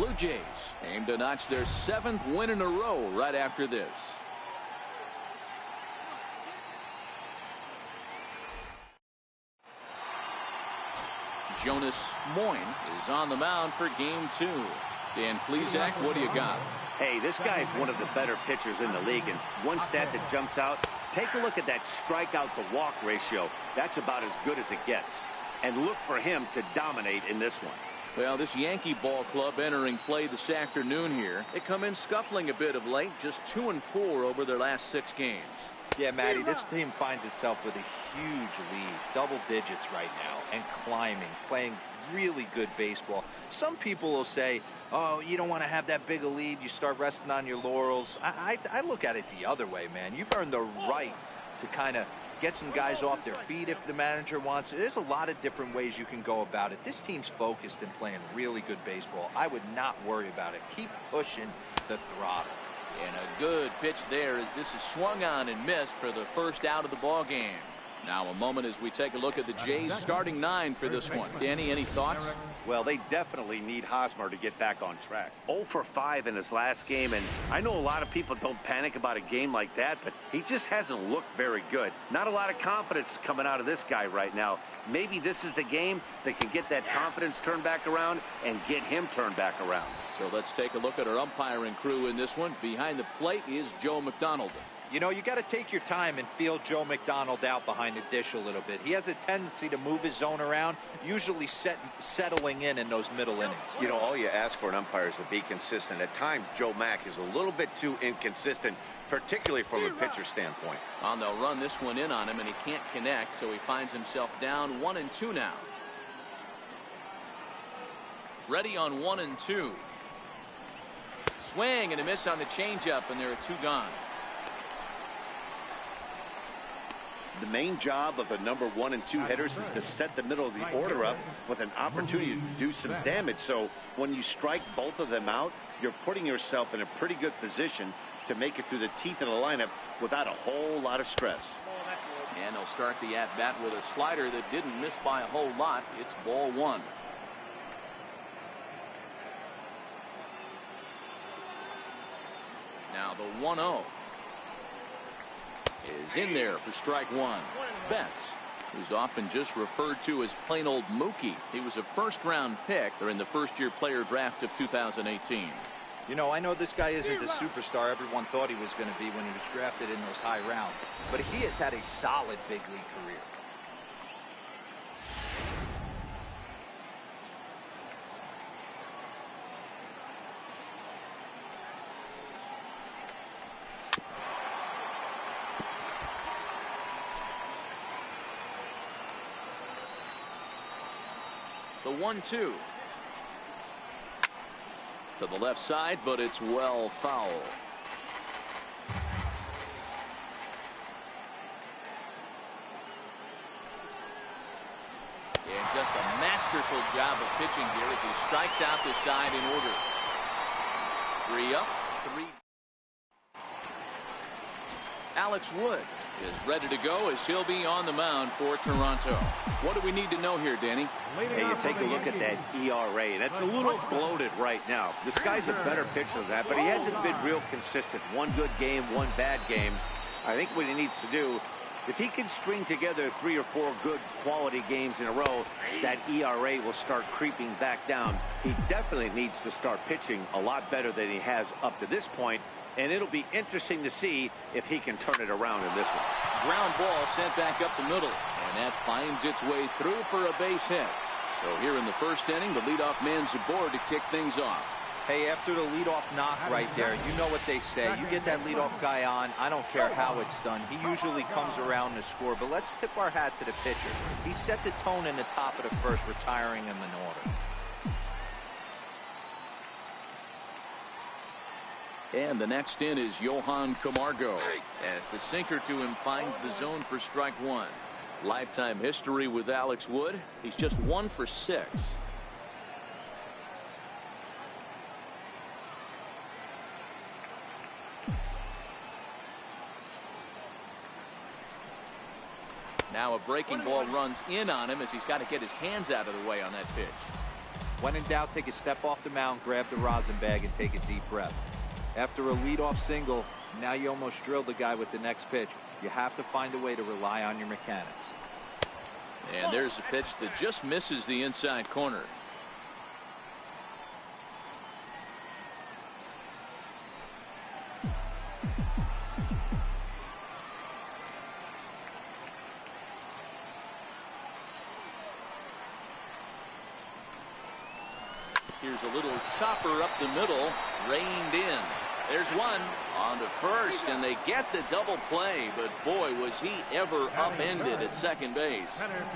Blue Jays aim to notch their 7th win in a row right after this. Jonas Moyne is on the mound for game 2. Dan Plesac, what do you got? Hey, this guy is one of the better pitchers in the league, and one stat that jumps out, take a look at that strikeout to walk ratio. That's about as good as it gets. And look for him to dominate in this one. Well, this Yankee ball club entering play this afternoon here. They come in scuffling a bit of late, just 2-4 over their last 6 games. Yeah, Matty, this team finds itself with a huge lead, double digits right now, and climbing, playing really good baseball. Some people will say, oh, you don't want to have that big a lead, you start resting on your laurels. I look at it the other way, man. You've earned the right to kind of get some guys off their feet if the manager wants to. There's a lot of different ways you can go about it. This team's focused and playing really good baseball. I would not worry about it. Keep pushing the throttle. And a good pitch there as this is swung on and missed for the first out of the ball game. Now a moment as we take a look at the Jays starting 9 for this one. Danny, any thoughts? Well, they definitely need Hosmer to get back on track. 0 for 5 in his last game, and I know a lot of people don't panic about a game like that, but he just hasn't looked very good. Not a lot of confidence coming out of this guy right now. Maybe this is the game that can get that confidence turned back around and get him turned back around. So let's take a look at our umpiring crew in this one. Behind the plate is Joe McDonald. You know, you got to take your time and feel Joe McDonald out behind the dish a little bit. He has a tendency to move his zone around, usually settling in those middle innings. You know, all you ask for an umpire is to be consistent. At times, Joe Mack is a little bit too inconsistent, particularly from a pitcher standpoint. And they'll run this one in on him, and he can't connect, so he finds himself down 1-2 now. Ready on 1-2. Swing and a miss on the changeup, and there are 2 gone. The main job of the number 1 and 2 hitters is to set the middle of the order up with an opportunity to do some damage. So when you strike both of them out, you're putting yourself in a pretty good position to make it through the teeth of the lineup without a whole lot of stress. And they'll start the at-bat with a slider that didn't miss by a whole lot. It's ball 1. Now the 1-0 is in there for strike 1. Betts, who's often just referred to as plain old Mookie. He was a first-round pick during the first-year player draft of 2018. You know, I know this guy isn't the superstar everyone thought he was going to be when he was drafted in those high rounds, but he has had a solid big league career. The 1-2 to the left side, but it's well foul. And just a masterful job of pitching here as he strikes out the side in order. 3 up, 3. Alex Wood is ready to go as he'll be on the mound for Toronto. What do we need to know here, Danny? Hey, you take a look at that ERA, and that's a little bloated right now. This guy's a better pitcher than that, but he hasn't been real consistent. One good game, one bad game. I think what he needs to do, if he can string together 3 or 4 good quality games in a row, that ERA will start creeping back down. He definitely needs to start pitching a lot better than he has up to this point. And it'll be interesting to see if he can turn it around in this one. Ground ball sent back up the middle, and that finds its way through for a base hit. So here in the first inning, the leadoff man's aboard to kick things off. Hey, after the leadoff knock right there, you know what they say. You get that leadoff guy on, I don't care how it's done. He usually comes around to score, but let's tip our hat to the pitcher. He set the tone in the top of the first, retiring him in order. And the next in is Johan Camargo as the sinker to him finds the zone for strike 1. Lifetime history with Alex Wood. He's just 1 for 6. Now a breaking ball runs in on him as he's got to get his hands out of the way on that pitch. When in doubt, take a step off the mound, grab the rosin bag, and take a deep breath. After a leadoff single, now you almost drilled the guy with the next pitch. You have to find a way to rely on your mechanics. And there's a pitch that just misses the inside corner. Here's a little chopper up the middle, reined in. There's one on to first, and they get the double play, but boy, was he ever upended at second base.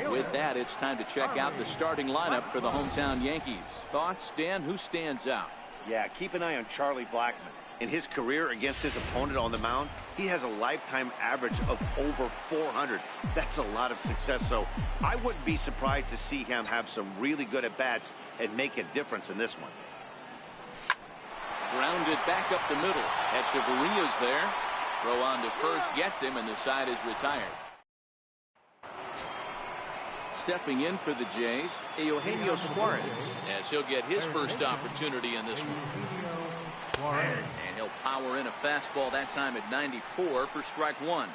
With that, it's time to check out the starting lineup for the hometown Yankees. Thoughts, Dan? Who stands out? Yeah, keep an eye on Charlie Blackmon. In his career against his opponent on the mound, he has a lifetime average of over 400. That's a lot of success, so I wouldn't be surprised to see him have some really good at-bats and make a difference in this one. Grounded back up the middle. Echeverria's there. Throw on to first gets him, and the side is retired. Stepping in for the Jays, Eugenio Suarez, as he'll get his first opportunity in this one. And he'll power in a fastball, that time at 94 for strike one.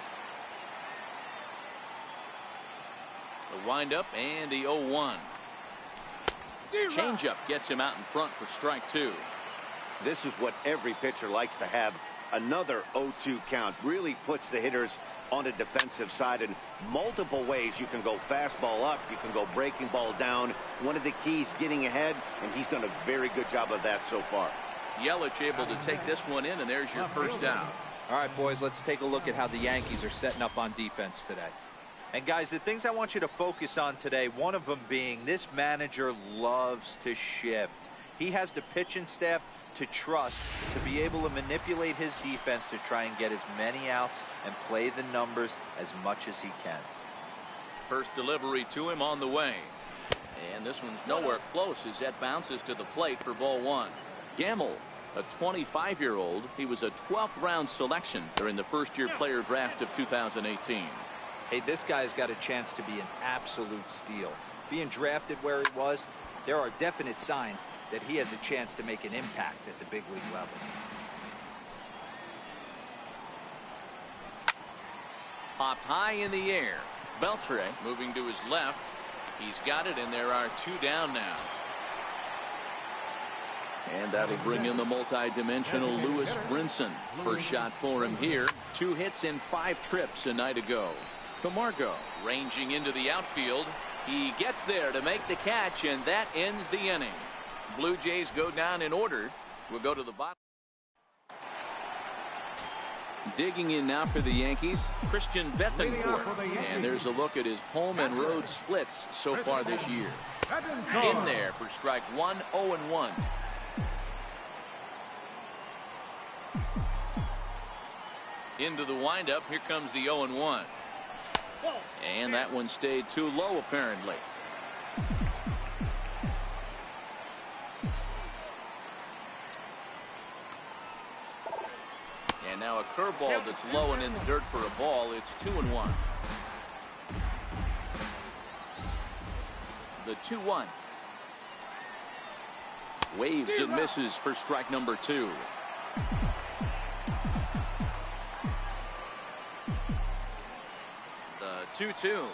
The windup and the 0-1. Changeup gets him out in front for strike two. This is what every pitcher likes to have. Another 0-2 count really puts the hitters on the defensive side in multiple ways. You can go fastball up, you can go breaking ball down. One of the keys, getting ahead, and he's done a very good job of that so far. Yelich able to take this one in, and there's your first out. All right, boys, let's take a look at how the Yankees are setting up on defense today. And guys, the things I want you to focus on today, one of them being this manager loves to shift. He has the pitching staff to trust to be able to manipulate his defense to try and get as many outs and play the numbers as much as he can. First delivery to him on the way. And this one's nowhere close as that bounces to the plate for ball one. Gamble, a 25-year-old. He was a 12th round selection during the first-year player draft of 2018. Hey, this guy's got a chance to be an absolute steal. Being drafted where he was, there are definite signs that he has a chance to make an impact at the big league level. Popped high in the air. Beltre moving to his left. He's got it, and there are two down now. And that'll bring in the multi-dimensional Lewis Brinson. First shot for him here. 2 hits in 5 trips a night ago. Camargo ranging into the outfield. He gets there to make the catch, and that ends the inning. Blue Jays go down in order. We'll go to the bottom. Digging in now for the Yankees, Christian Bethancourt. And there's a look at his home and road splits so far this year. In there for strike one, 0-1. Into the windup. Here comes the 0-1. And that one stayed too low, apparently. And now a curveball that's low and in the dirt for a ball. It's 2-1. The 2-1. Waves and misses for strike number 2. The 2-2.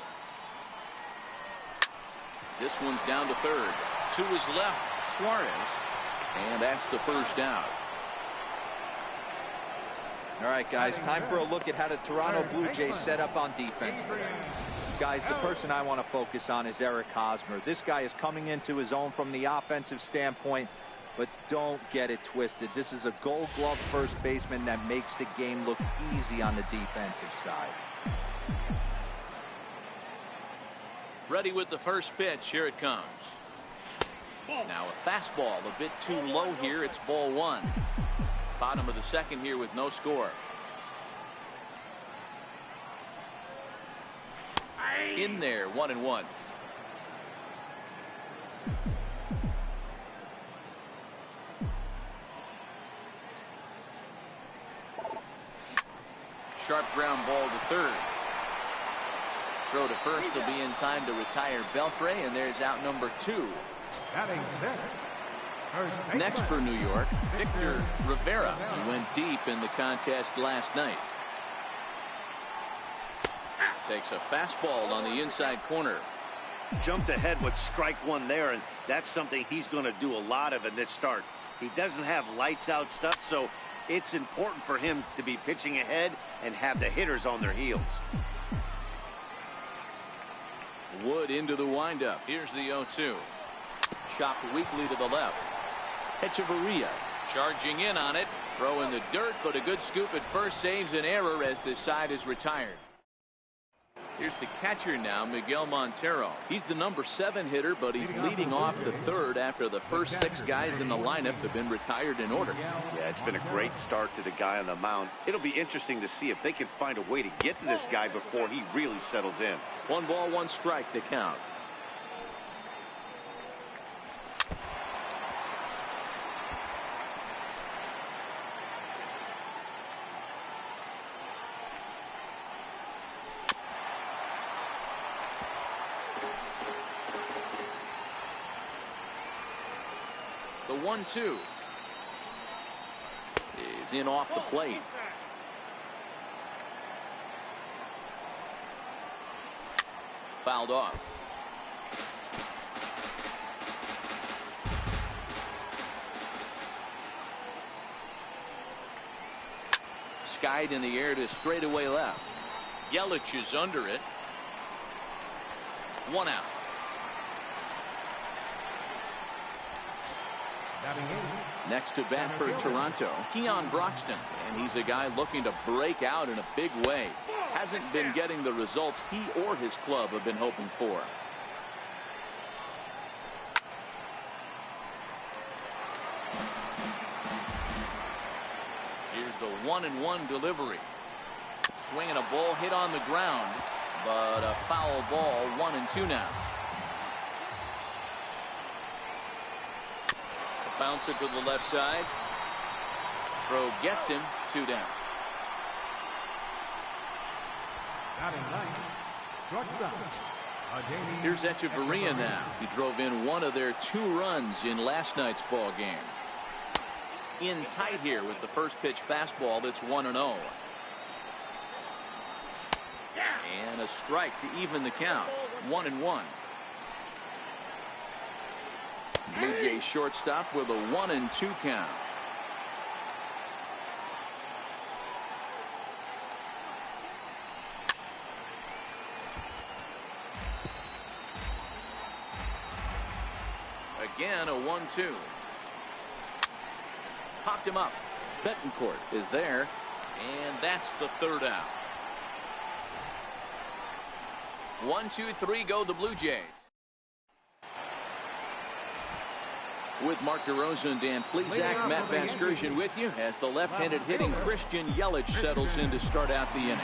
This one's down to third. To his left, Suarez. And that's the first out. All right, guys, time for a look at how the Toronto Blue Jays set up on defense today. Guys, the person I want to focus on is Eric Hosmer. This guy is coming into his own from the offensive standpoint, but don't get it twisted. This is a Gold Glove first baseman that makes the game look easy on the defensive side. Ready with the first pitch. Here it comes. Now a fastball a bit too low here. It's ball one. Bottom of the second here with no score. In there, 1-1. Sharp ground ball to third. Throw to first will be in time to retire Beltre, and there's out number 2. Next for New York, Victor Rivera. He went deep in the contest last night. Takes a fastball on the inside corner. Jumped ahead with strike one there, and that's something he's going to do a lot of in this start. He doesn't have lights out stuff, so it's important for him to be pitching ahead and have the hitters on their heels. Wood into the windup. Here's the 0-2. Chopped weakly to the left. Echeverria charging in on it. Throw in the dirt, but a good scoop at first saves an error as this side is retired. Here's the catcher now, Miguel Montero. He's the number 7 hitter, but he's leading off the third after the first 6 guys in the lineup have been retired in order. Yeah, it's been a great start to the guy on the mound. It'll be interesting to see if they can find a way to get to this guy before he really settles in. 1 ball, 1 strike to count. The 1-2 is in off the plate. Fouled off. Skied in the air to straightaway left. Yelich is under it. 1 out. Next to bat for Toronto, Keon Broxton, and he's a guy looking to break out in a big way. Hasn't been getting the results he or his club have been hoping for. Here's the 1-1 delivery. Swinging a ball hit on the ground, but a foul ball. 1-2 now. Bounce it to the left side. Throw gets him. 2 down. Here's Echeverria now. He drove in 1 of their 2 runs in last night's ball game. In tight here with the first pitch fastball that's 1-0. And a strike to even the count. 1-1. Blue Jays shortstop with a 1-2 count. Again, a 1-2. Popped him up. Betancourt is there, and that's the 3rd out. 1, 2, 3 go the Blue Jays. With Mark DeRosa and Dan Plesac, Matt Vasgersian with you as the left-handed hitting Christian Yelich settles in to start out the inning.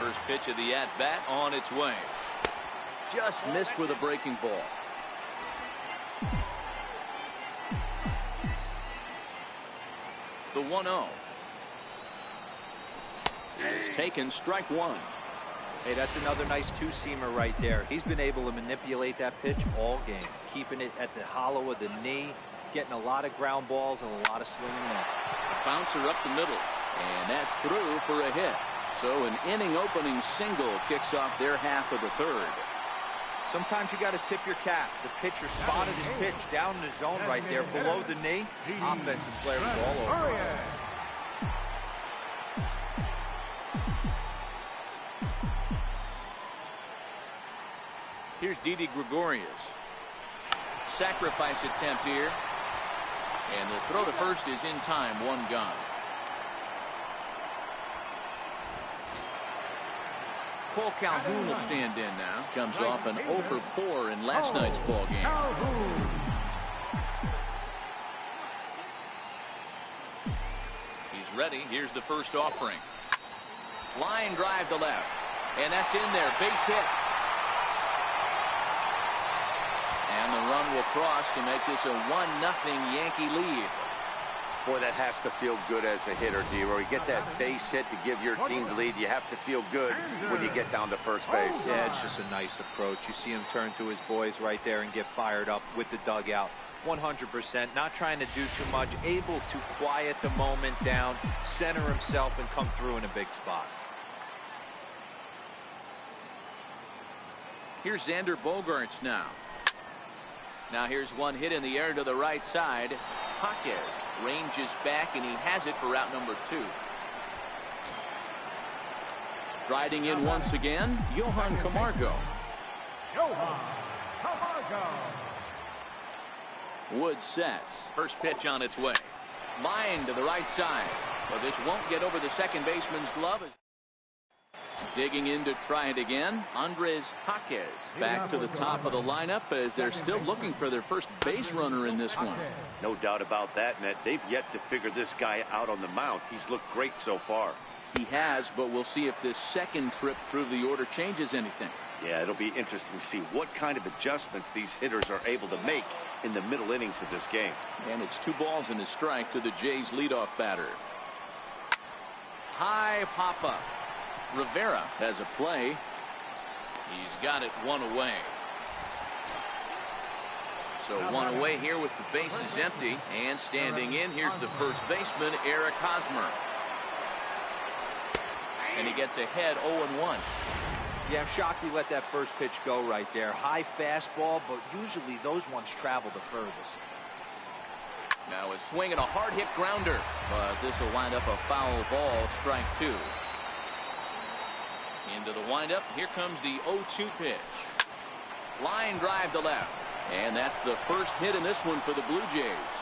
First pitch of the at-bat on its way. Just missed with a breaking ball. The 1-0 is taken, strike 1. Hey, that's another nice 2-seamer right there. He's been able to manipulate that pitch all game, keeping it at the hollow of the knee, getting a lot of ground balls and a lot of swing and miss. A bouncer up the middle, and that's through for a hit. So an inning-opening single kicks off their half of the 3rd. Sometimes you got to tip your cap. The pitcher spotted his pitch down in the zone right there below the knee. Offensive players all over. Here's Didi Gregorius. Sacrifice attempt here. And the throw to first is in time. 1 gone. Paul Calhoun will stand in now. Comes off an 0 for 4 in last night's ball game. He's ready. Here's the first offering. Line drive to left. And that's in there. Base hit. And the run will cross to make this a 1-0 Yankee lead. Boy, that has to feel good as a hitter, D-Roy. You get that base hit to give your team the lead. You have to feel good when you get down to first base. Yeah, it's just a nice approach. You see him turn to his boys right there and get fired up with the dugout. 100%, not trying to do too much, able to quiet the moment down, center himself, and come through in a big spot. Here's Xander Bogaerts now. Now here's one hit in the air to the right side. Jaquez ranges back, and he has it for route number 2. Striding in once again, Johan Camargo. Wood sets. First pitch on its way. Line to the right side. But this won't get over the second baseman's glove. Digging in to try it again, Andres Jaquez back to the top of the lineup as they're still looking for their first base runner in this one. No doubt about that, Ned. They've yet to figure this guy out on the mound. He's looked great so far. He has, but we'll see if this second trip through the order changes anything. Yeah, it'll be interesting to see what kind of adjustments these hitters are able to make in the middle innings of this game. And it's 2 balls and a strike to the Jays leadoff batter. High pop-up. Rivera has a play. He's got it 1 away. So 1 away here with the bases empty. And standing in, here's the first baseman, Eric Hosmer. And he gets ahead 0-1. Yeah, I'm shocked he let that first pitch go right there. High fastball, but usually those ones travel the furthest. Now a swing and a hard hit grounder. But this will wind up a foul ball, strike 2. Into the windup. Here comes the 0-2 pitch. Line drive to left. And that's the first hit in this one for the Blue Jays.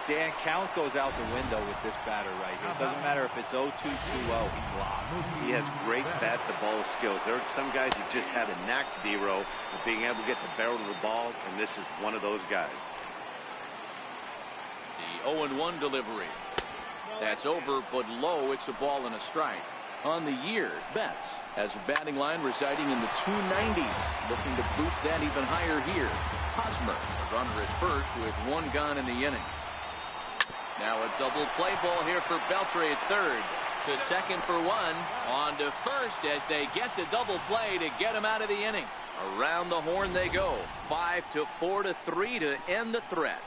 Dan, count goes out the window with this batter right here. It doesn't matter if it's 0-2, 2-0. He's locked. He has great bat-to-ball skills. There are some guys that just have a knack, D-Row, of being able to get the barrel of the ball, and this is one of those guys. The 0-1 delivery. That's over, but low. It's a ball and a strike. On the year, Betts has a batting line residing in the 290s, looking to boost that even higher here. Hosmer, the runner at first with 1 gone in the inning. Now a double play ball here for Beltre at third. To second for 1. On to first as they get the double play to get him out of the inning. Around the horn they go. 5-4-3 to end the threat.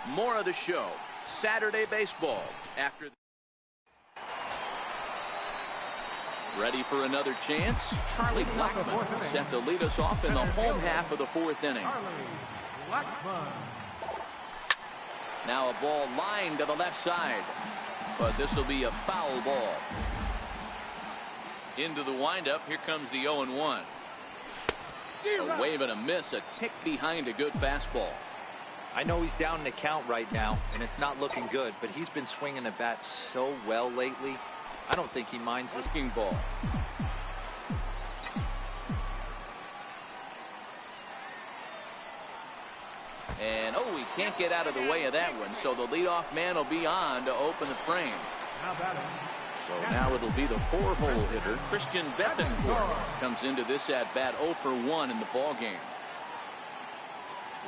More of the show. Saturday baseball after. Ready for another chance. Charlie Blackmon set to lead us off in the home half of the 4th inning. Now a ball lined to the left side, but this will be a foul ball. Into the windup. Here comes the 0-1. A wave and a miss, a tick behind a good fastball. I know he's down in the count right now, and it's not looking good, but he's been swinging the bat so well lately. I don't think he minds this king ball. And he can't get out of the way of that one, so the leadoff man will be on to open the frame. So now it'll be the 4-hole hitter, Christian Bethancourt, comes into this at bat 0 for 1 in the ball game.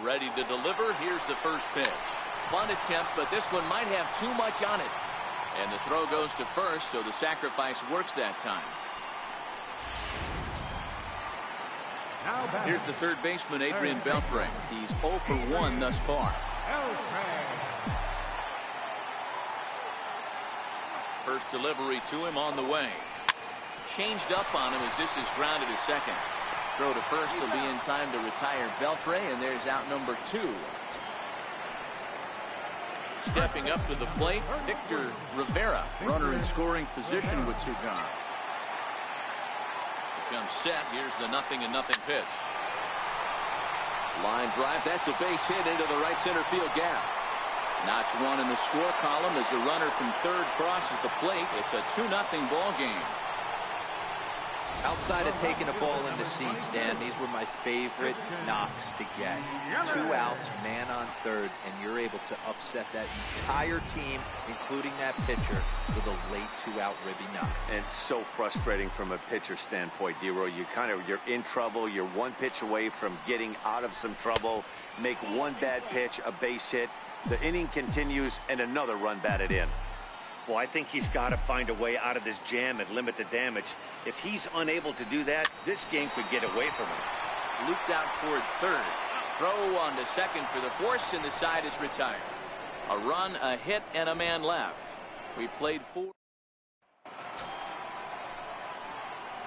Ready to deliver. Here's the first pitch. Bunt attempt, but this one might have too much on it. And the throw goes to first, so the sacrifice works that time. Here's the third baseman, Adrian Beltre. He's 0 for 1 thus far. First delivery to him on the way. Changed up on him as this is grounded to second. Throw to first will be in time to retire Beltre, and there's out number 2. Stepping up to the plate, Victor Rivera, runner in scoring position with 2 gone. Comes set. Here's the 0-0 pitch. Line drive. That's a base hit into the right center field gap. Notch 1 in the score column as the runner from third crosses the plate. It's a 2-0 ball game. Outside of taking a ball into seats, Dan, these were my favorite knocks to get. 2 outs, man on third, and you're able to upset that entire team, including that pitcher, with a late 2-out ribby knock. And so frustrating from a pitcher standpoint, D-Roy. You're in trouble. You're 1 pitch away from getting out of some trouble. Make 1 bad pitch, a base hit, The inning continues and another run batted in. Well, I think he's got to find a way out of this jam and limit the damage. If he's unable to do that, this game could get away from him. Looped out toward third. Throw on to second for the force, and the side is retired. A run, a hit, and a man left. We played 4.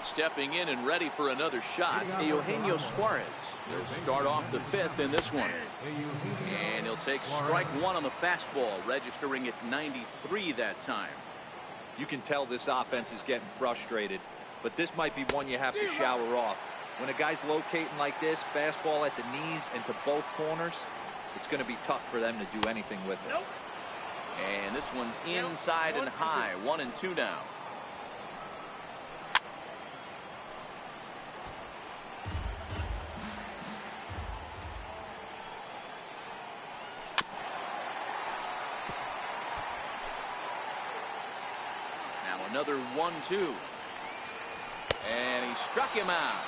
Stepping in and ready for another shot, Eugenio Suarez. He'll start off the 5th in this one. And he'll take strike 1 on the fastball, registering at 93 that time. You can tell this offense is getting frustrated, but this might be one you have to shower off. When a guy's locating like this, fastball at the knees and to both corners, it's going to be tough for them to do anything with it. And this one's inside and high, 1-2 now. Now another 1-2. And he struck him out.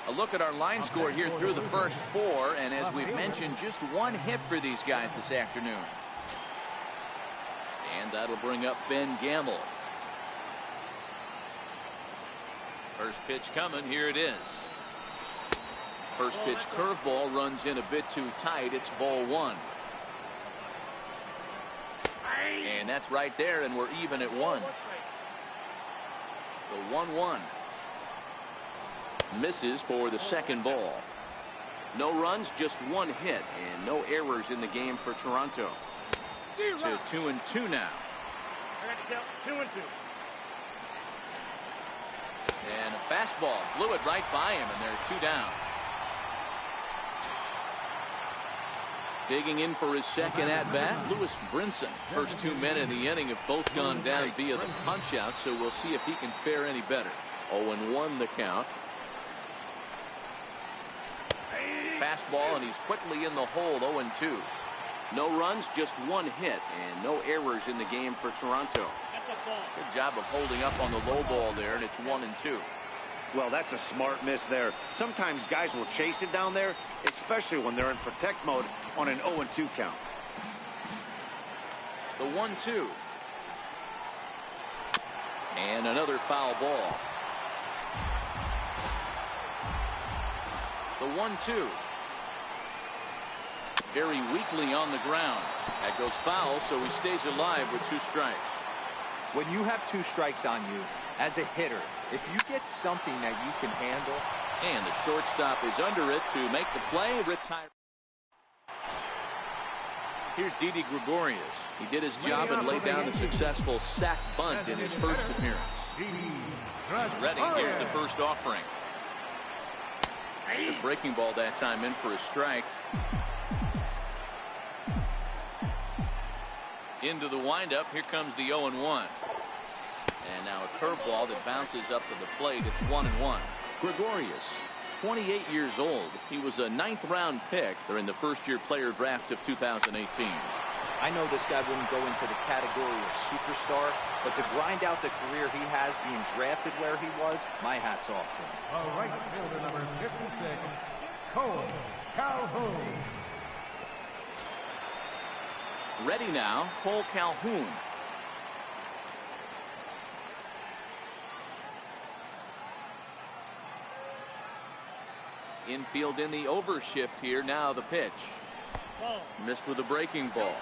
A look at our line score here through the first 4, and as we've mentioned, just 1 hit for these guys this afternoon. And that'll bring up Ben Gamble. First pitch coming, here it is. First pitch curveball runs in a bit too tight. It's ball 1. And that's right there, and we're even at 1. The 1-1. Misses for the second ball. No runs, just 1 hit, and no errors in the game for Toronto. To 2-2 now. I got to count 2-2. And a fastball blew it right by him, and they're 2 down. Digging in for his second at-bat, Lewis Brinson. First 2 men in the inning have both gone down via the punch-out, so we'll see if he can fare any better. 0-1 the count. Fastball, and he's quickly in the hole, 0-2. No runs, just 1 hit, and no errors in the game for Toronto. Good job of holding up on the low ball there, and it's 1-2. Well, that's a smart miss there. Sometimes guys will chase it down there, especially when they're in protect mode on an 0-2 count. The 1-2. And another foul ball. The 1-2. Very weakly on the ground. That goes foul, so he stays alive with 2 strikes. When you have 2 strikes on you, as a hitter, if you get something that you can handle. And the shortstop is under it to make the play. Retire. Here's Didi Gregorius. He did his job and laid down a successful sac bunt in his first appearance. He's ready. Here's the first offering. The breaking ball that time in for a strike. Into the windup. Here comes the 0-1. And now a curveball that bounces up to the plate. It's 1-1. Gregorius, 28 years old. He was a 9th round pick during the first-year player draft of 2018. I know this guy wouldn't go into the category of superstar, but to grind out the career he has being drafted where he was, my hat's off to him. All right, fielder number 56, Cole Calhoun. Ready now, Cole Calhoun. Infield in the overshift here. Now the pitch. Missed with a breaking ball.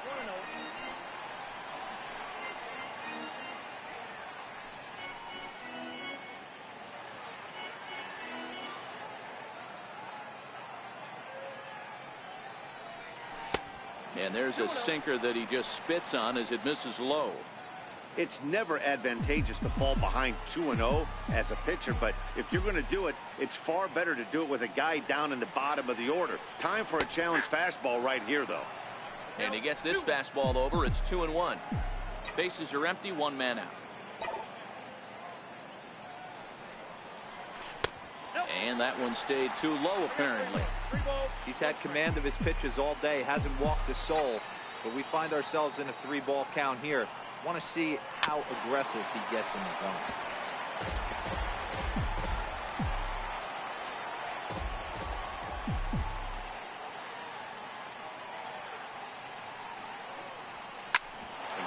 And there's a sinker that he just spits on as it misses low. It's never advantageous to fall behind 2-0 as a pitcher, but if you're going to do it, it's far better to do it with a guy down in the bottom of the order. Time for a challenge fastball right here, though. And he gets this fastball over. It's 2-1. Bases are empty, 1 man out. And that one stayed too low, apparently. He's had command of his pitches all day, hasn't walked a soul, but we find ourselves in a 3-ball count here. Want to see how aggressive he gets in the zone.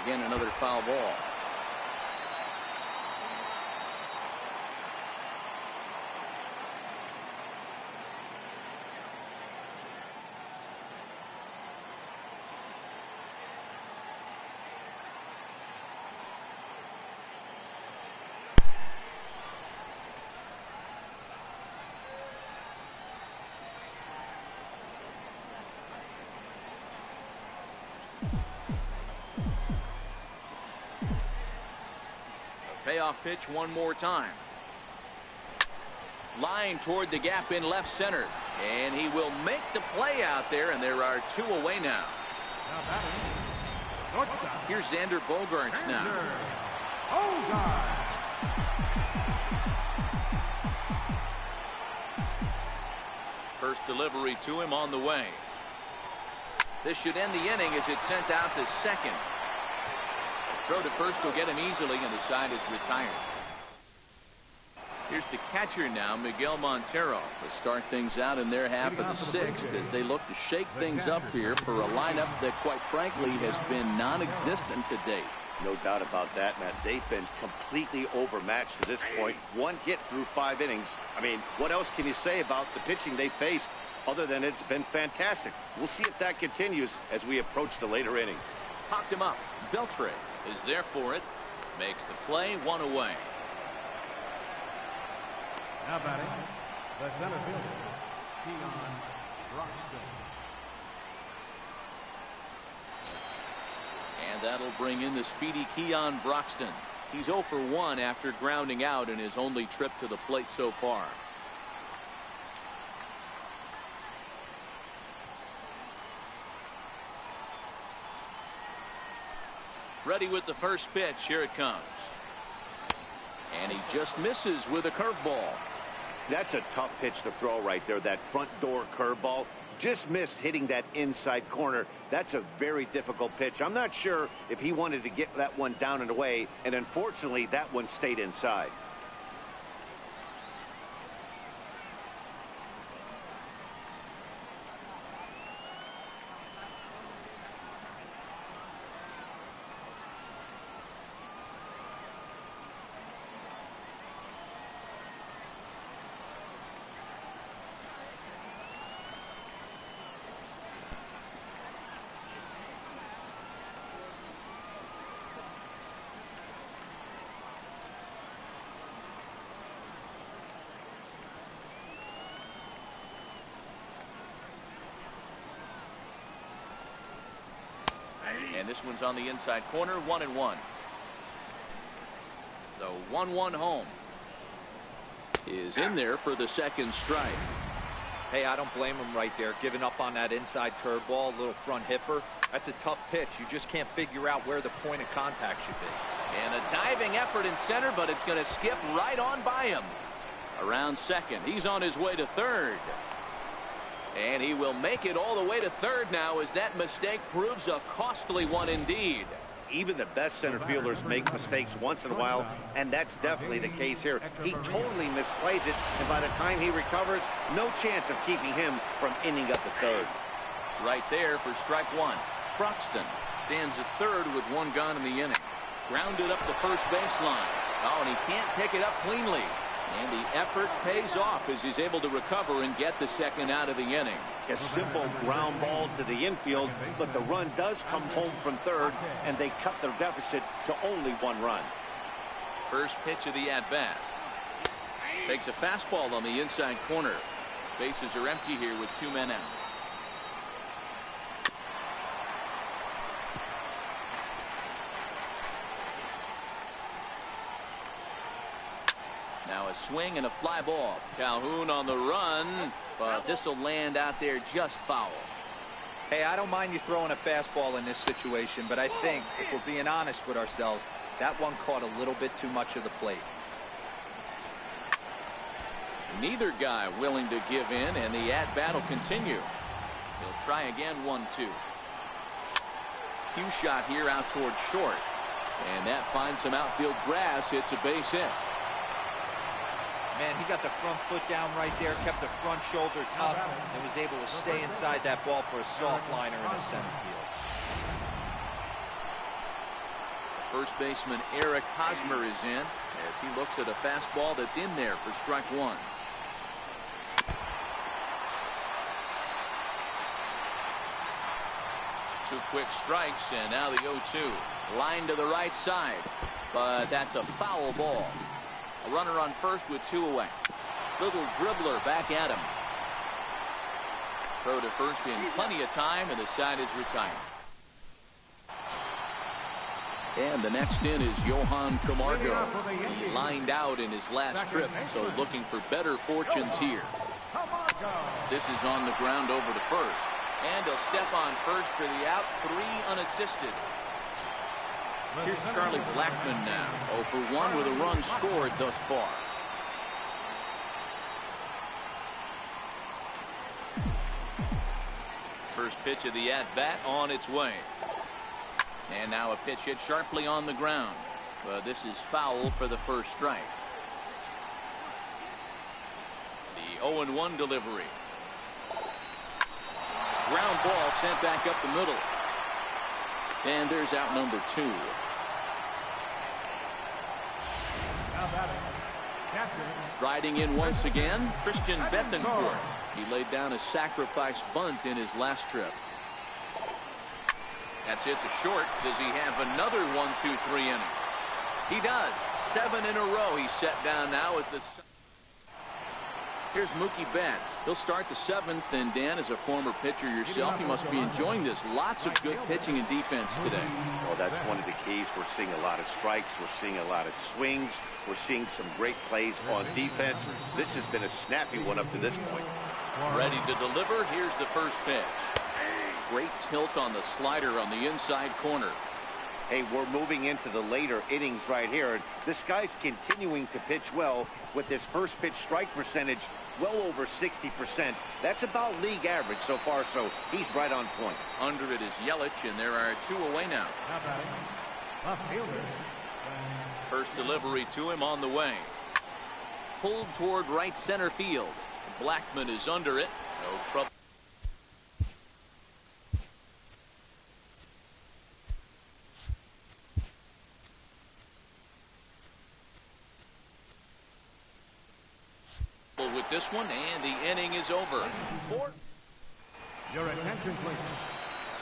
Again, another foul ball. Payoff pitch one more time. Line toward the gap in left center. And he will make the play out there, and there are 2 away now. Here's Xander Bogaerts now. First delivery to him on the way. This should end the inning as it's sent out to second. Throw to first will get him easily, and the side is retired. Here's the catcher now, Miguel Montero, to start things out in their half of the 6th as they look to shake things up here for a lineup that, quite frankly, has been non-existent to date. No doubt about that, Matt. They've been completely overmatched to this point. 1 hit through 5 innings. I mean, what else can you say about the pitching they faced other than it's been fantastic? We'll see if that continues as we approach the later inning. Popped him up. Beltre is there for it. Makes the play, 1 away. Now batting, the center fielder, Keon Broxton. And that'll bring in the speedy Keon Broxton. He's 0 for 1 after grounding out in his only trip to the plate so far. Ready with the first pitch. Here it comes. And he just misses with a curveball. That's a tough pitch to throw right there. That front door curveball just missed hitting that inside corner. That's a very difficult pitch. I'm not sure if he wanted to get that one down and away, and unfortunately that one stayed inside. And this one's on the inside corner, 1-1. The 1-1 home is in there for the second strike. Hey, I don't blame him right there, giving up on that inside curveball, a little front hipper. That's a tough pitch. You just can't figure out where the point of contact should be. And a diving effort in center, but it's going to skip right on by him. Around second. He's on his way to third. And he will make it all the way to third now as that mistake proves a costly one indeed. Even the best center fielders make mistakes once in a while, and that's definitely the case here. He totally misplays it, and by the time he recovers, no chance of keeping him from ending up at third. Right there for strike 1. Broxton stands at third with 1 gone in the inning. Grounded up the first baseline. Oh, and he can't pick it up cleanly. And the effort pays off as he's able to recover and get the second out of the inning. A simple ground ball to the infield, but the run does come home from third, and they cut their deficit to only 1 run. First pitch of the at-bat. Takes a fastball on the inside corner. Bases are empty here with 2 men out. Now a swing and a fly ball. Calhoun on the run, but this will land out there just foul. Hey, I don't mind you throwing a fastball in this situation, but I think, if we're being honest with ourselves, that one caught a little bit too much of the plate. Neither guy willing to give in, and the at-bat will continue. He'll try again, 1-2. Cue shot here out towards short. And that finds some outfield grass. It's a base hit. Man, he got the front foot down right there, kept the front shoulder up, and was able to stay inside that ball for a soft liner in the center field. First baseman Eric Hosmer is in as he looks at a fastball that's in there for strike one. Two quick strikes, and now the 0-2. Line to the right side, but that's a foul ball. A runner on first with two away. Little dribbler back at him. Throw to first in plenty of time, and the side is retired. And the next in is Johan Camargo. He lined out in his last trip, so looking for better fortunes here. This is on the ground over to first. And he'll step on first for the out. 3 unassisted. Here's Charlie Blackmon now. 0 for 1 with a run scored thus far. First pitch of the at-bat on its way. And now a pitch hit sharply on the ground. But this is foul for the first strike. The 0-1 delivery. Ground ball sent back up the middle. And there's out number 2. Riding in once again, Christian Bethencourt. He laid down a sacrifice bunt in his last trip. That's hit to short. Does he have another 1-2-3 inning? He does. 7 in a row he's set down now at the... Here's Mookie Betts. He'll start the 7th, and Dan, as a former pitcher yourself, you must be enjoying this. Lots of good pitching and defense today. Well, that's one of the keys. We're seeing a lot of strikes. We're seeing a lot of swings. We're seeing some great plays on defense. This has been a snappy one up to this point. Ready to deliver. Here's the first pitch. Great tilt on the slider on the inside corner. Hey, we're moving into the later innings right here. And this guy's continuing to pitch well with his first pitch strike percentage well over 60%. That's about league average so far, so he's right on point. Under it is Yelich, and there are 2 away now. First delivery to him on the way. Pulled toward right center field. Blackmon is under it. No trouble. With this one, and the inning is over. Your attention, please.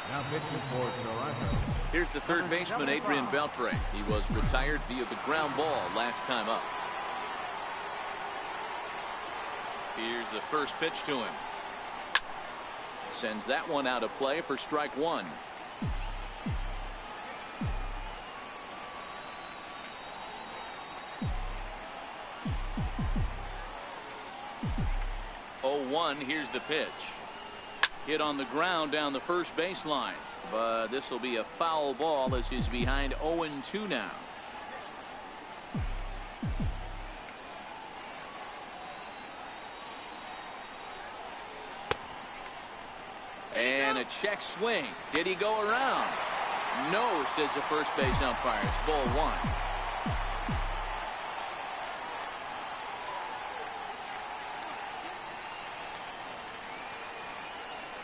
Now pitching for Toronto. Here's the third baseman, Adrian Beltre. He was retired via the ground ball last time up. Here's the first pitch to him. Sends that one out of play for strike 1. Here's the pitch. Hit on the ground down the first baseline, but this will be a foul ball as he's behind 0-2 now. And a check swing. Did he go around? No, says the first base umpire. It's ball 1.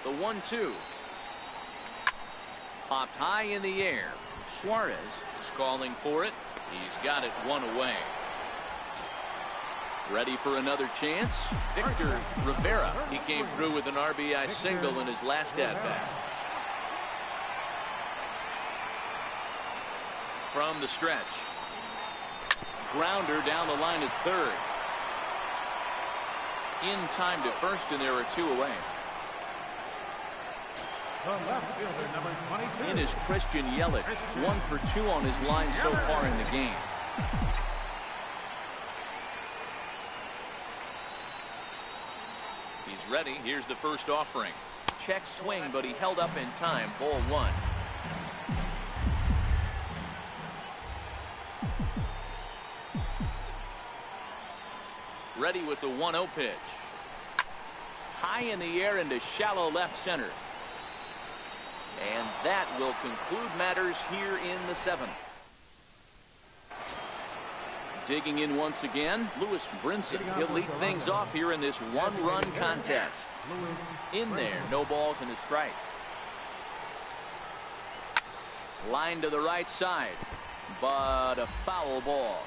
The 1-2. Popped high in the air. Suarez is calling for it. He's got it 1 away. Ready for another chance. Victor Rivera. He came through with an RBI single in his last at-bat. From the stretch. Grounder down the line at third. In time to first, and there are 2 away. The left fielder, number 22. In is Christian Yelich. 1 for 2 on his line so far in the game. He's ready. Here's the first offering. Check swing, but he held up in time. Ball 1. Ready with the 1-0 pitch. High in the air into shallow left center. And that will conclude matters here in the 7th. Digging in once again, Lewis Brinson. He'll lead things off here in this 1-run contest. In there, no balls and a strike. Line to the right side. but a foul ball.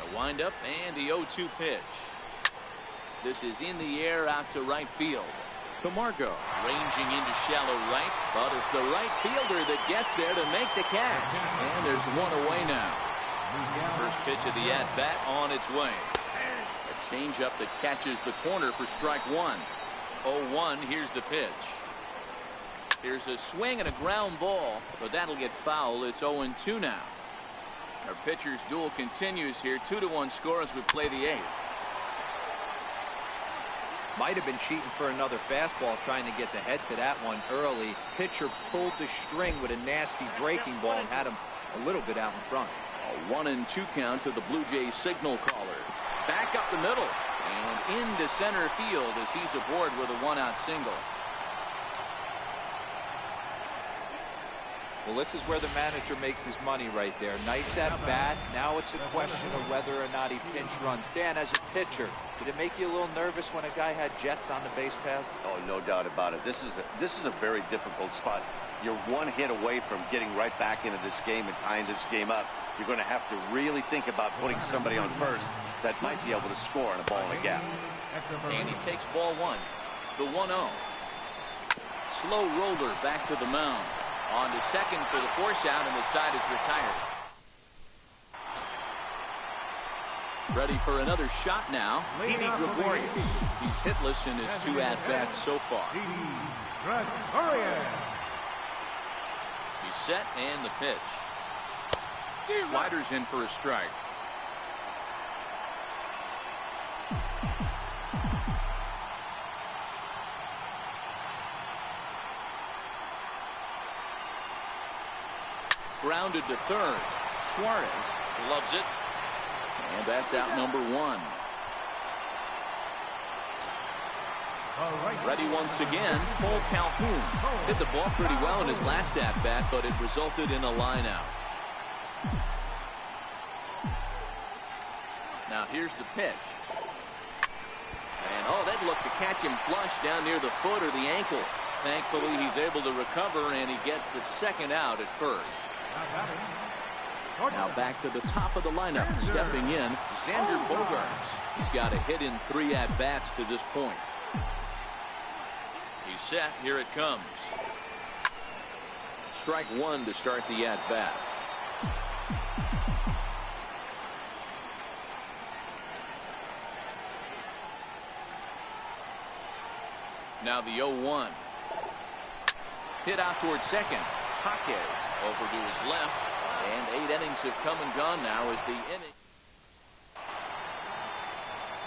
A windup and the 0-2 pitch. This is in the air out to right field. Camargo ranging into shallow right, but it's the right fielder that gets there to make the catch. And there's one away now. First pitch of the at-bat on its way. A changeup that catches the corner for strike one. 0-1, here's the pitch. Here's a swing and a ground ball, but that'll get foul. It's 0-2 now. Our pitcher's duel continues here. 2-1 score as we play the eighth. Might have been cheating for another fastball, trying to get the head to that one early. Pitcher pulled the string with a nasty breaking ball and had him a little bit out in front. A 1-2 count to the Blue Jays signal caller. Back up the middle and into center field as he's aboard with a one-out single. Well, this is where the manager makes his money right there. Nice at bat. Now it's a question of whether or not he pinch runs. Dan, as a pitcher, did it make you a little nervous when a guy had jets on the base paths? Oh, no doubt about it. This is a very difficult spot. You're one hit away from getting right back into this game and tying this game up. You're going to have to really think about putting somebody on first that might be able to score on a ball in a gap. And he takes ball one. The 1-0. Slow roller back to the mound. On to second for the force out, and the side is retired. Ready for another shot now. Didi Gregorius. He's hitless in his 2 at-bats so far. He's set and the pitch. Sliders in for a strike. Grounded to third. Suarez loves it. And that's out number 1. Ready once again. Cole Calhoun hit the ball pretty well in his last at-bat, but it resulted in a line out. Now here's the pitch. And that looked to catch him flush down near the foot or the ankle. Thankfully, he's able to recover, and he gets the second out at first. Now back to the top of the lineup. Stepping in, Xander Bogaerts. He's got a hit in 3 at-bats to this point. He's set. Here it comes. Strike 1 to start the at-bat. Now the 0-1. Hit out towards second. Jaquez over to his left, and 8 innings have come and gone now as the inning.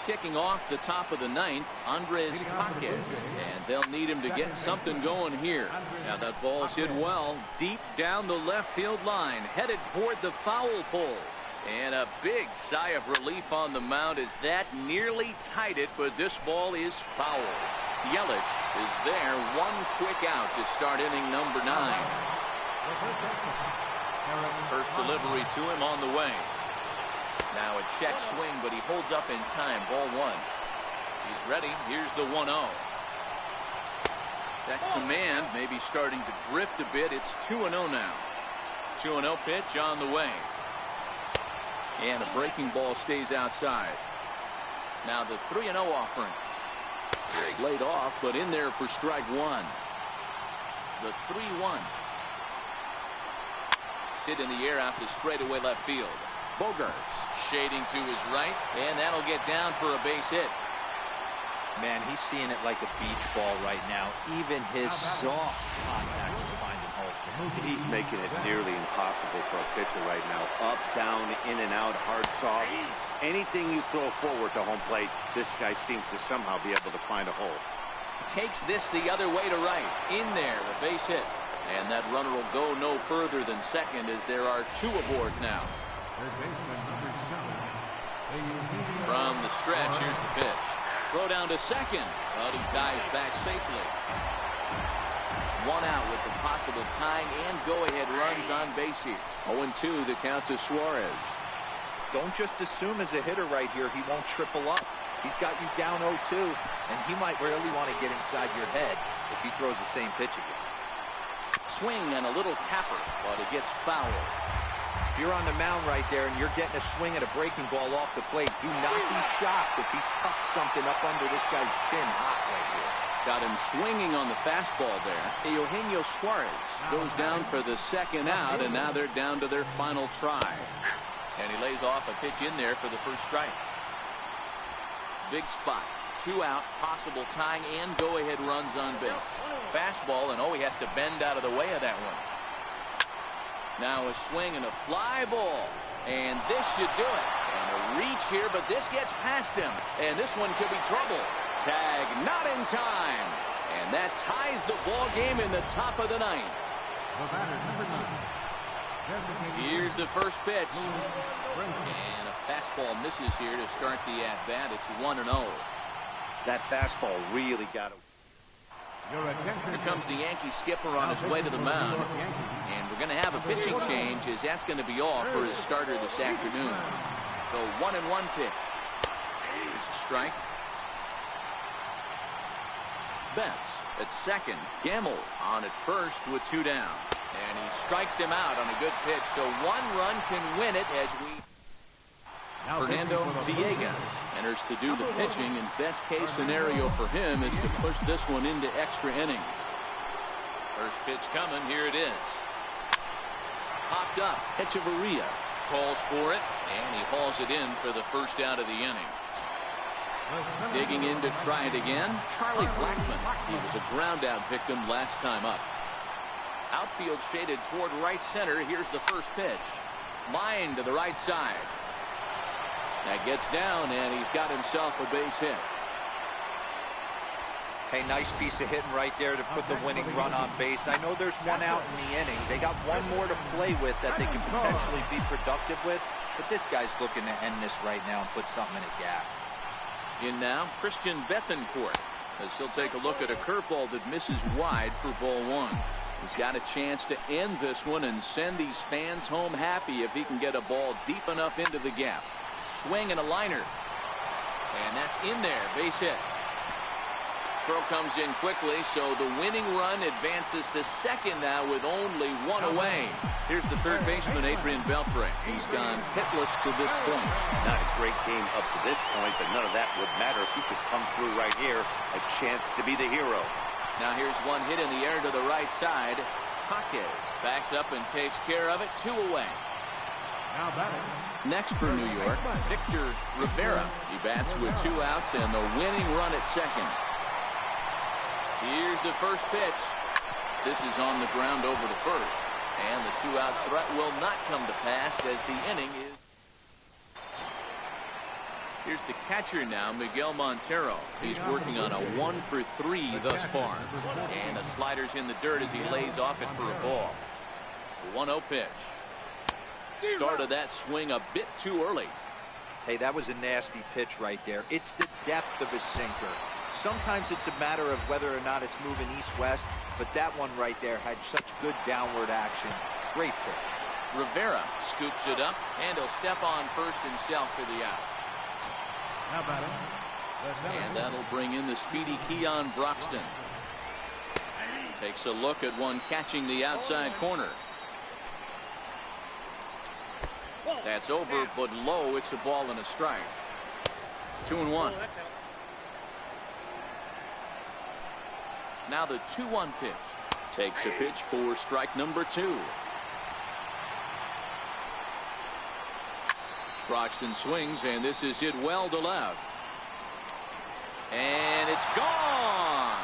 Kicking off the top of the 9th, Andres Jaquez, and they'll need him to get something going here. Now that ball's hit well, deep down the left field line, headed toward the foul pole. And a big sigh of relief on the mound as that nearly tied it, but this ball is foul. Yelich is there, 1 quick out to start inning number 9. First delivery to him on the way. Now a check swing, but he holds up in time. Ball 1. He's ready. Here's the 1-0. That command may be starting to drift a bit. It's 2-0 now. 2-0 pitch on the way. And a breaking ball stays outside. Now the 3-0 offering. Laid off, but in there for strike 1. The 3-1. Hit in the air out to straightaway left field. Bogaerts shading to his right, and that'll get down for a base hit. Man, he's seeing it like a beach ball right now. Even his soft contact is finding holes there. He's making it nearly impossible for a pitcher right now. Up, down, in and out, hard, soft. Anything you throw forward to home plate, this guy seems to somehow be able to find a hole. Takes this the other way to right. In there, a base hit. And that runner will go no further than second as there are 2 aboard now. From the stretch, here's the pitch. Throw down to second, but he dives back safely. 1 out with the possible tying and go-ahead runs on base here. 0-2 the count to Suarez. Don't just assume as a hitter right here he won't triple up. He's got you down 0-2, and he might really want to get inside your head if he throws the same pitch again. Swing and a little tapper, but it gets fouled. you're on the mound right there and you're getting a swing at a breaking ball off the plate, do not be shocked if he tucks something up under this guy's chin hot right here. Got him swinging on the fastball there. Eugenio Suarez goes down for the second out, and now they're down to their final try. And he lays off a pitch in there for the first strike. Big spot. 2 out, possible tying and go-ahead runs on base. Fastball, and he has to bend out of the way of that one. Now a swing and a fly ball. And this should do it. And a reach here, but this gets past him. And this one could be trouble. Tag not in time. And that ties the ball game in the top of the ninth. The batter, number 9. Here's the first pitch. And a fastball misses here to start the at-bat. It's 1-0. That fastball really got him. Here comes the Yankee skipper on his way to the mound. And we're going to have a pitching change, as that's going to be off for his starter this afternoon. So 1-1 pitch. Here's a strike. Betts at second. Gamble on at first with 2 down. And he strikes him out on a good pitch. So 1 run can win it as we... Fernando Villegas enters to do the pitching, and best case scenario for him is to push this one into extra innings. First pitch coming. Here it is. Popped up. Echeverria calls for it, and he hauls it in for the first out of the inning. Digging in to try it again, Charlie Blackmon. He was a ground out victim last time up. Outfield shaded toward right center. Here's the first pitch. Line to the right side. That gets down, and he's got himself a base hit. Hey, nice piece of hitting right there to put the winning run on base. I know there's 1 out in the inning. They got 1 more to play with that they can potentially be productive with. But this guy's looking to end this right now and put something in a gap. In now, Christian Bethancourt, as he'll take a look at a curveball that misses wide for ball 1. He's got a chance to end this one and send these fans home happy if he can get a ball deep enough into the gap. Swing and a liner. And that's in there. Base hit. Throw comes in quickly, so the winning run advances to second now with only 1 away. Here's the third baseman, Adrian Beltre. He's gone hitless to this point. Not a great game up to this point, but none of that would matter if he could come through right here. A chance to be the hero. Now here's one hit in the air to the right side. Jaquez backs up and takes care of it. 2 away. Now batting. Next for New York, Victor Rivera. He bats with 2 outs and the winning run at second. Here's the first pitch. This is on the ground over the first. And the 2-out threat will not come to pass as the inning is. Here's the catcher now, Miguel Montero. He's working on a 1-for-3 thus far. And the slider's in the dirt as he lays off it for a ball. The 1-0 pitch. Started that swing a bit too early. Hey, that was a nasty pitch right there. It's the depth of his sinker. Sometimes it's a matter of whether or not it's moving east-west, but that one right there had such good downward action. Great pitch. Rivera scoops it up, and he'll step on first himself for the out. Now batting. And that'll bring in the speedy Keon Broxton. Takes a look at one catching the outside corner. That's over, but low. It's a ball and a strike. 2-1. Now the 2-1 pitch. Takes a pitch for strike number 2. Broxton swings, and this is hit well to left. And it's gone.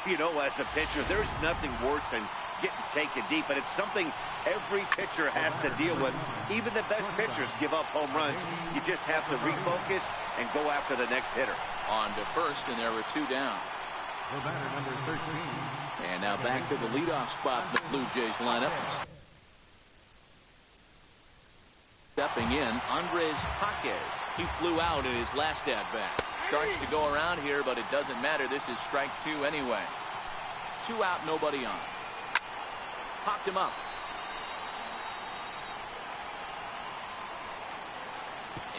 You know, as a pitcher, there's nothing worse than getting taken deep, and it's something every pitcher has to deal with. Even the best pitchers give up home runs. You just have to refocus and go after the next hitter. On to first, and there were 2 down. The batter, number 13. And now back to the leadoff spot in the Blue Jays lineup. Stepping in, Andres Jaquez. He flew out in his last at-bat. Starts to go around here, but it doesn't matter. This is strike 2 anyway. 2 out, nobody on. Popped him up.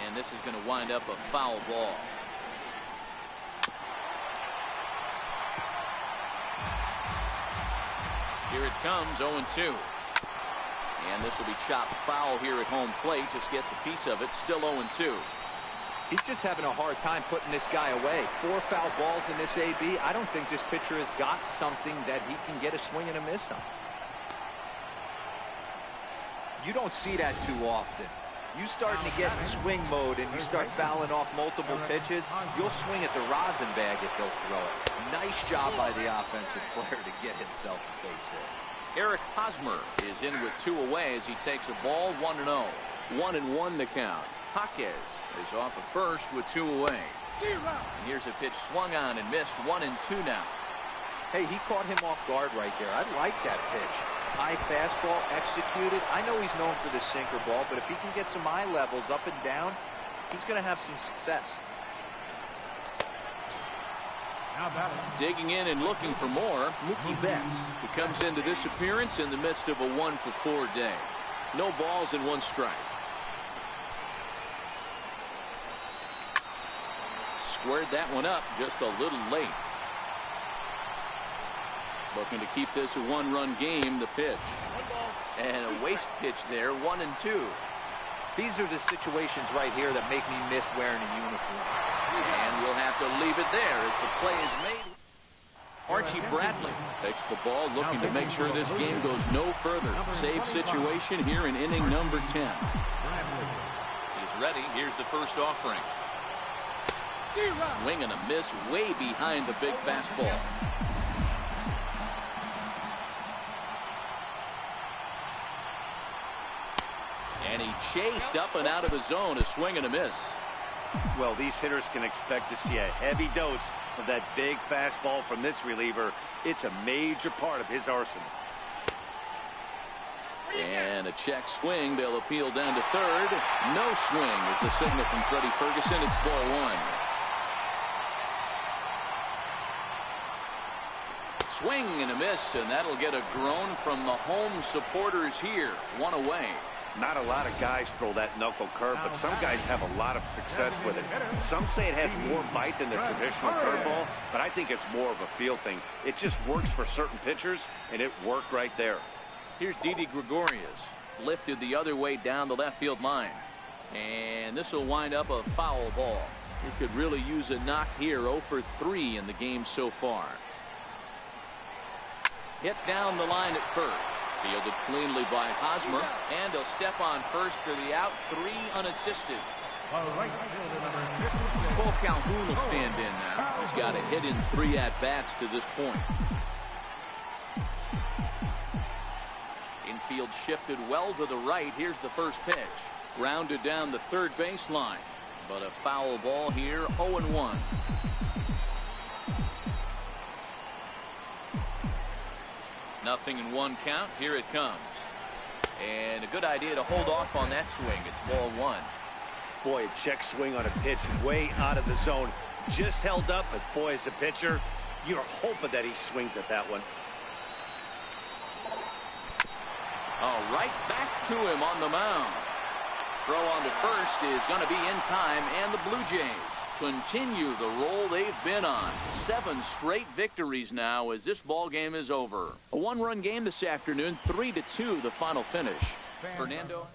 And this is going to wind up a foul ball. Here it comes, 0-2. And this will be chopped foul here at home plate. Just gets a piece of it. Still 0-2. He's just having a hard time putting this guy away. 4 foul balls in this AB. I don't think this pitcher has got something that he can get a swing and a miss on. You don't see that too often. You starting to get in swing mode and you start fouling off multiple pitches, you'll swing at the rosin bag if they'll throw it. Nice job by the offensive player to get himself a base hit. Eric Hosmer is in with 2 away as he takes a ball 1-0. 1-1 to count. Jaquez is off at first with 2 away. And here's a pitch swung on and missed. 1-2 now. Hey, he caught him off guard right there. I like that pitch. High fastball executed. I know he's known for the sinker ball, but if he can get some eye levels up and down, he's going to have some success. Digging in and looking for more, Mookie Betts, who comes into this appearance in the midst of a 1-for-4 day. No balls and 1 strike. Squared that one up just a little late. Looking to keep this a 1-run game. The pitch. And a waste pitch there. 1-2. These are the situations right here that make me miss wearing a uniform. And we'll have to leave it there as the play is made. Archie Bradley takes the ball, looking to make sure this game goes no further. Save situation here in inning number 10. He's ready. Here's the first offering. Swing and a miss way behind the big fastball. And he chased up and out of the zone. A swing and a miss. Well, these hitters can expect to see a heavy dose of that big fastball from this reliever. It's a major part of his arsenal. And a check swing. They'll appeal down to third. No swing is the signal from Freddie Ferguson. It's ball 1. Swing and a miss, and that'll get a groan from the home supporters here. 1 away. Not a lot of guys throw that knuckle curve, but some guys have a lot of success with it. Some say it has more bite than the traditional curveball, but I think it's more of a feel thing. It just works for certain pitchers, and it worked right there. Here's Didi Gregorius, lifted the other way down the left field line. And this will wind up a foul ball. He could really use a knock here. 0 for 3 in the game so far. Hit down the line at first. Fielded cleanly by Hosmer, and he'll step on first for the out. 3 unassisted. Cole Calhoun will stand in now. He's got a hit in 3 at-bats to this point. Infield shifted well to the right. Here's the first pitch. Grounded down the third baseline. But a foul ball here. 0-1. Nothing in 1 count. Here it comes. And a good idea to hold off on that swing. It's ball 1. Boy, a check swing on a pitch way out of the zone. Just held up, but boy, as a pitcher, you're hoping that he swings at that one. All right, back to him on the mound. Throw on to first is going to be in time, and the Blue Jays continue the roll they've been on. 7 straight victories now as this ball game is over. A 1-run game this afternoon, 3-2 the final finish. Fernando.